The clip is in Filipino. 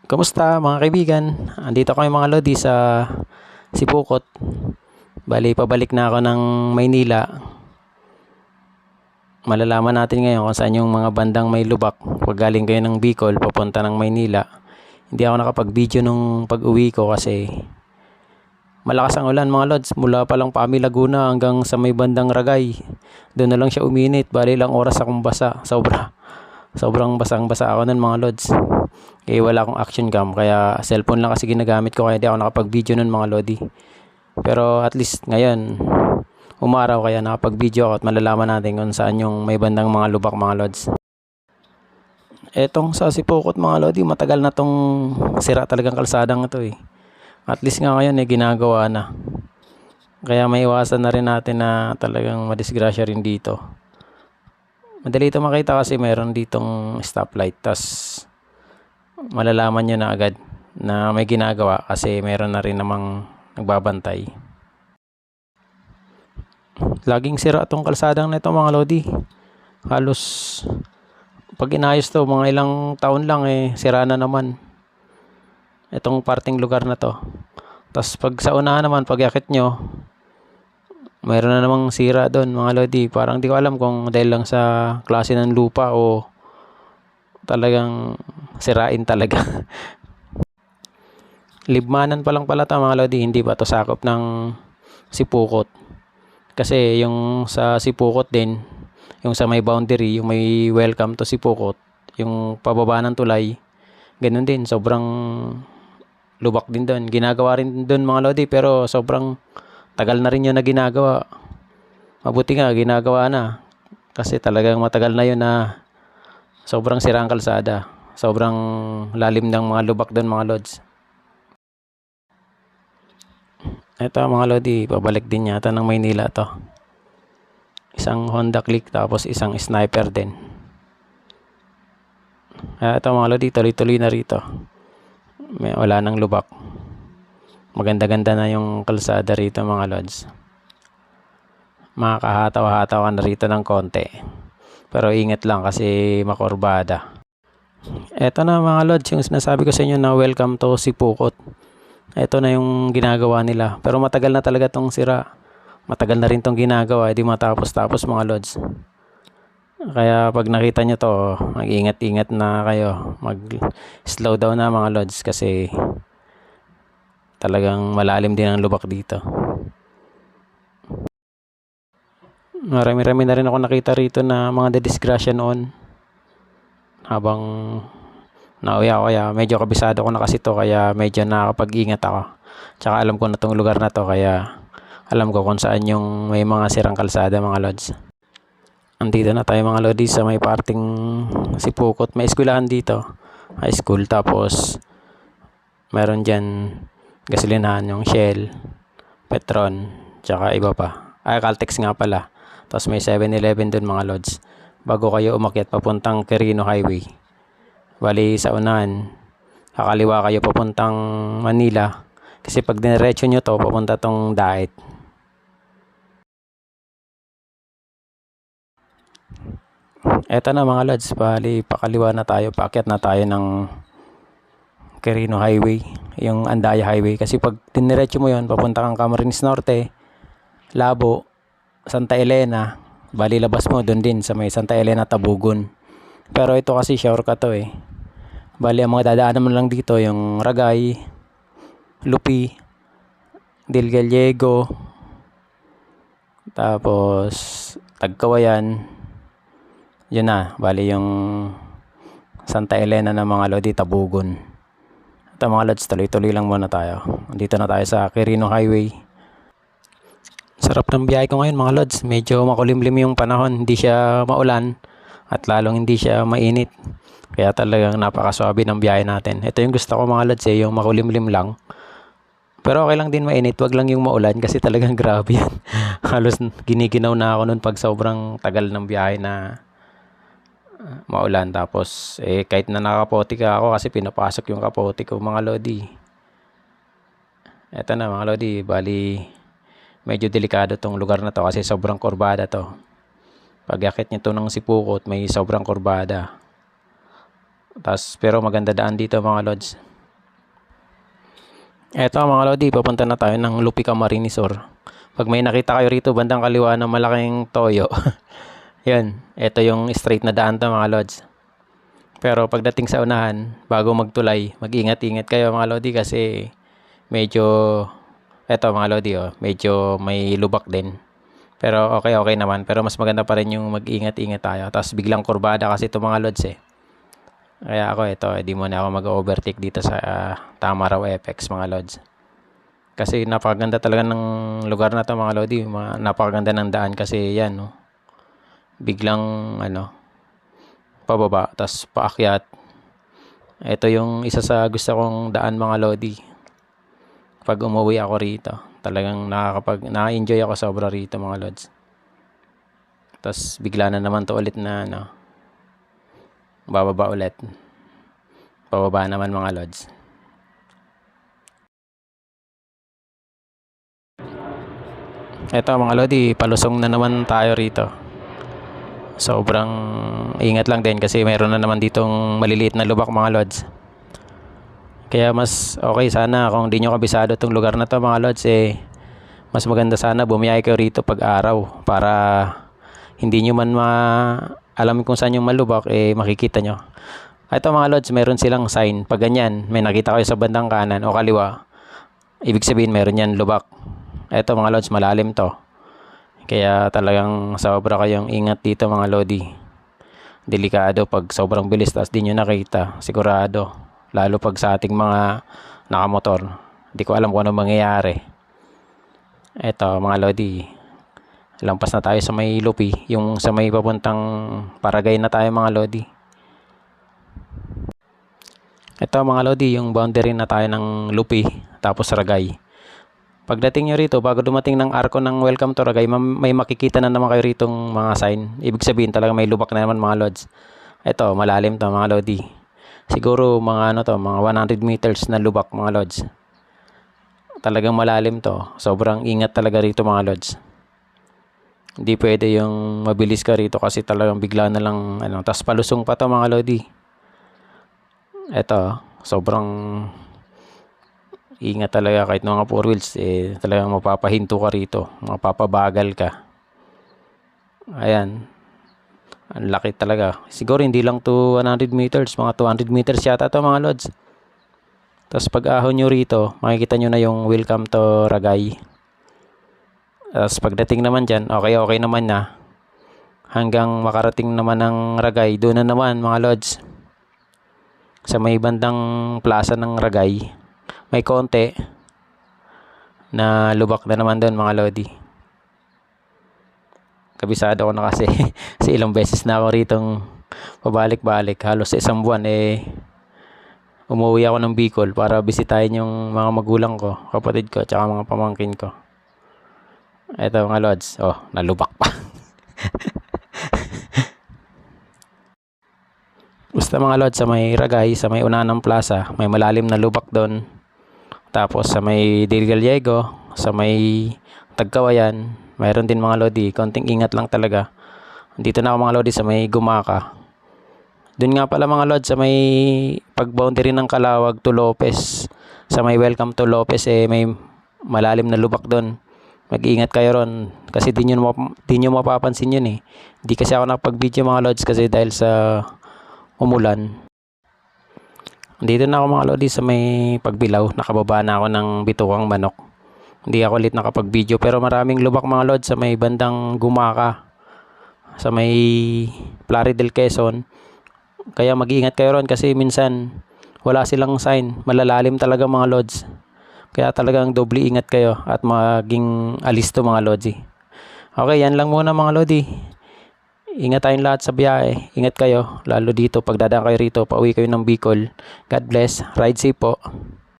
Kamusta mga kaibigan? Andito kami mga Lodi sa Sipukot. Bali, pabalik na ako ng Maynila. Malalaman natin ngayon kung saan yung mga bandang may lubak. Pag galing kayo ng Bicol, papunta ng Maynila. Hindi ako nakapag-video nung pag-uwi ko kasi malakas ang ulan mga Lods. Mula pa lang Pami, Laguna hanggang sa may bandang Ragay. Doon na lang siya uminit. Bali, ilang oras akong basa. Sobrang basang-basa ako nun mga Lods. Eh wala akong action cam kaya cellphone lang kasi ginagamit ko kaya di ako nakapag-video nun mga Lodi. Pero at least ngayon umaraw kaya nakapag-video ako at malalaman natin kung saan yung may bandang mga lubak mga Lods. Etong sa Sipokot mga Lodi, matagal na tong sira talagang kalsadang ito eh. At least nga ngayon ginagawa na. Kaya may iwasan na rin natin na talagang madisgrasya rin dito. Madali ito makita kasi meron ditong stoplight, tas malalaman nyo na agad na may ginagawa kasi meron na rin namang nagbabantay. Laging sira itong kalsadang na ito mga Lodi. Halos pag inayos to mga ilang taon lang sira na naman itong parting lugar na to. Tapos pag sa unahan naman pag yakit nyo mayroon na namang sira doon mga Lodi. Parang di ko alam kung dahil lang sa klase ng lupa o talagang sirain talaga. Libmanan pa lang pala ito mga Lodi, hindi pa to sakop ng Sipukot. Kasi yung sa Sipukot din, yung sa may boundary, yung may welcome to Sipukot, yung pababa ng tulay, ganun din, sobrang lubak din doon. Ginagawa rin doon mga Lodi pero sobrang tagal na rin yun na ginagawa. Mabuti nga ginagawa na kasi talagang matagal na yun na sobrang sira ang kalsada. Sobrang lalim ng mga lubak doon mga Lods. Ito mga Lodi, pabalik din yata ng Maynila to. Isang Honda Click tapos isang Sniper din. Ito mga Lodi, tuloy-tuloy na rito. Wala nang lubak. Maganda-ganda na yung kalsada rito mga Lods. Makakahataw-hataw ka na rito ng konti. Pero ingat lang kasi makurbada. Eto na mga Lods, yung sinasabi ko sa inyo na welcome to Sipukot. Ito na yung ginagawa nila. Pero matagal na talaga tong sira. Matagal na rin tong ginagawa. Hindi matapos-tapos mga Lods. Kaya pag nakita nyo to, mag-ingat-ingat na kayo. Mag-slow down na mga Lods kasi talagang malalim din ang lubak dito. Marami-rami na rin ako nakita rito na mga dedisgrasya noon. Habang nauwi ako kaya medyo kabisado ko na kasi to kaya medyo nakakapag-ingat ako. Tsaka alam ko na tong lugar na to kaya alam ko kung saan yung may mga sirang kalsada mga Lods. Andito na tayo mga Lodi sa may parting Sipukot. May eskwelahan dito. High school tapos meron dyan gasolinahan yung Shell, Petron, tsaka iba pa. Caltex nga pala. Tapos may 7-Eleven dun mga Lods. Bago kayo umakyat papuntang Quirino Highway. Bali sa unahan, kakaliwa kayo papuntang Manila. Kasi pag dinerecho nyo to, papunta tong Daet. Eto na mga Lods, bali pakaliwa na tayo, paakyat na tayo ng Quirino Highway, yung Andaya Highway. Kasi pag dinerecho mo yon papunta kang Camarines Norte, Labo, Santa Elena, bali labas mo doon din sa may Santa Elena, Tabugon. Pero ito kasi shortcut to Bali ang mga dadaanan mo lang dito yung Ragay, Lupi, Del Gallego, tapos Tagkawayan. Yun na, bali yung Santa Elena ng mga Lodi, Tabugon. Ito mga Lods, tuloy-tuloy lang muna tayo. Dito na tayo sa Quirino Highway. Sarap ng biyahe ko ngayon mga Lods. Medyo makulimlim yung panahon. Hindi siya maulan at lalong hindi siya mainit. Kaya talagang napakaswabe ng biyahe natin. Ito yung gusto ko mga Lods yung makulimlim lang. Pero okay lang din mainit. Wag lang yung maulan kasi talagang grabe yan. Halos giniginaw na ako nun pag sobrang tagal ng biyahe na maulan. Tapos kahit na nakapote ka ako kasi pinapasok yung kapote ko mga Lodi. Ito na mga Lodi. Bali medyo delikado tong lugar na to kasi sobrang kurbada to. Pag akit nyo to ng Sipukot may sobrang kurbada. Pero maganda daan dito mga Lods. Eto mga Lodi, papunta na tayo ng Lupi Camarines Sur. Pag may nakita kayo rito bandang kaliwa na malaking toyo, yan, eto yung straight na daan to mga Lods. Pero pagdating sa unahan, bago magtulay, mag-ingat-ingat kayo mga Lodi kasi medyo, eto mga Lodi oh, medyo may lubak din. Pero okay naman. Pero mas maganda pa rin yung mag-ingat-ingat tayo. Tapos biglang kurbada kasi ito mga Lods eh. Kaya ako ito, di muna ako mag-overtake dito sa Tamaraw FX mga Lods. Kasi napakaganda talaga ng lugar na to mga Lodi. Napakaganda ng daan kasi yan no. Biglang pababa, tapos paakyat. Ito yung isa sa gusto kong daan mga Lodi. Pag umuwi ako rito, talagang na-enjoy ako sobra rito mga Lods. Tapos bigla na naman to ulit na bababa ulit. Pababa naman mga Lods. Eto mga Lodi, palusong na naman tayo rito. Sobrang ingat lang din kasi mayroon na naman ditong maliliit na lubak mga Lods. Kaya mas okay sana kung di nyo kabisado itong lugar na to mga Lods mas maganda sana bumiyay kayo rito pag araw para hindi nyo man alam kung saan yung malubak makikita nyo. Ito mga Lods, meron silang sign. Pag ganyan, may nakita kayo sa bandang kanan o kaliwa, ibig sabihin meron yan lubak. Ito mga Lods, malalim to. Kaya talagang sobra kayong ingat dito mga Lodi. Delikado pag sobrang bilis tapos di nyo nakita. Sigurado. Lalo pag sa ating mga nakamotor. Di ko alam kung ano mangyayari. Ito mga Lodi. Lampas na tayo sa may Lupi. Yung sa may papuntang Paragay na tayo mga Lodi. Ito mga Lodi, yung boundary na tayo ng Lupi. Tapos Ragay. Pagdating nyo rito, bago dumating ng arko ng Welcome to Ragay, may makikita na naman kayo ritong mga sign. Ibig sabihin talaga may lubak na naman mga Lods. Ito, malalim to mga Lodi. Siguro mga mga 100 meters na lubak mga Lods. Talagang malalim to. Sobrang ingat talaga rito mga Lods. Hindi pwede yung mabilis ka rito kasi talagang bigla na lang tas palusong pa to mga Lodi. Ito, sobrang ingat talaga kahit mga 4 wheels talagang mapapahinto ka rito, mapapabagal ka. Ayan, ang laki talaga. Siguro hindi lang to 100 meters, mga 200 meters yata to mga Lods. Tapos pag ahon nyo rito, makikita nyo na yung Welcome to Ragay. Tapos pagdating naman dyan, okay naman na. Hanggang makarating naman ng Ragay, doon na naman mga Lods. Sa may bandang plaza ng Ragay, may konti na lubak na naman doon mga Lodi. Kabisado ko na kasi kasi ilang beses na ako ritong pabalik-balik. Halos isang buwan umuwi ako ng Bicol para bisitahin yung mga magulang ko, kapatid ko, tsaka mga pamangkin ko. Ito mga Lods, nalubak pa. Basta mga Lods, sa may Ragay, sa may Unanang Plaza, may malalim na lubak doon. Tapos sa may Del Gallego, sa may Tagkawayan, mayroon din mga Lodi. Konting ingat lang talaga. Dito na ako mga Lodi sa may Gumaka. Doon nga pala mga Lodi sa may pag-boundary ng Calawag to Lopez. Sa may Welcome to Lopez may malalim na lubak doon. Mag-iingat kayo ron kasi di nyo mapapansin yun eh. Di kasi ako nakapag-video mga Lods kasi dahil sa umulan. Dito na ako mga Lodi sa may Pagbilao. Nakababa na ako ng Bituang Manok. Hindi ako ulit nakapag-video pero maraming lubak mga Lodi sa may bandang Gumaka. Sa may Plaridel, Quezon. Kaya mag-iingat kayo ron kasi minsan wala silang sign. Malalalim talaga mga Lods. Kaya talagang doble ingat kayo at maging alisto mga Lodi. Okay, yan lang muna mga Lodi. Ingat tayong lahat sa biyahe. Ingat kayo. Lalo dito, pag dadaan kayo rito, pauwi kayo ng Bicol. God bless. Ride safe po.